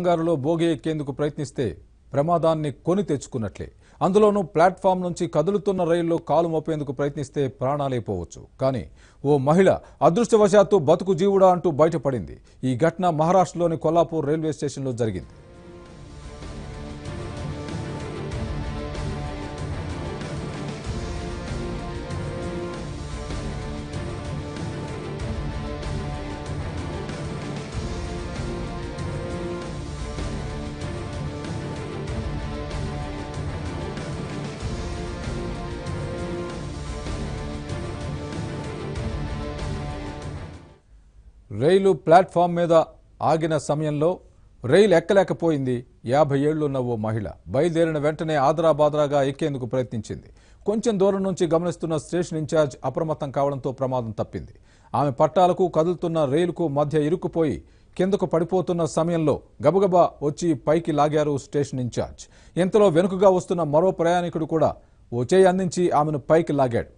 కంగారులో బోగి ఎక్కేందుకు ప్రయత్నిస్తే ప్రమాదాన్ని కొని తెచ్చుకున్నట్లే. అందులోనూ ప్లాట్ఫామ్ నుంచి కదులుతున్న రైల్లో కాలు మోపేందుకు ప్రయత్నిస్తే ప్రాణాలే పోవచ్చు. కానీ ఓ మహిళ అదృష్టవశాత్తు బతుకు జీవుడా అంటూ బయటపడింది. ఈ ఘటన మహారాష్ట్రలోని కొల్లాపూర్ రైల్వే స్టేషన్లో జరిగింది. రైలు ప్లాట్ఫామ్ మీద ఆగిన సమయంలో రైలు ఎక్కలేకపోయింది. 50 ఏళ్లున్న ఓ మహిళ బయలుదేరిన వెంటనే ఆదరాబాదరాగా ఎక్కేందుకు ప్రయత్నించింది. కొంచెం దూరం నుంచి గమనిస్తున్న స్టేషన్ ఇన్ఛార్జ్ అప్రమత్తం కావడంతో ప్రమాదం తప్పింది. ఆమె పట్టాలకు కదులుతున్న రైలుకు మధ్య ఇరుక్కుపోయి కిందకు పడిపోతున్న సమయంలో గబగబా వచ్చి పైకి లాగారు స్టేషన్ ఇన్ఛార్జ్. ఇంతలో వెనుకగా వస్తున్న మరో ప్రయాణికుడు కూడా ఓ చేయి అందించి ఆమెను పైకి లాగాడు.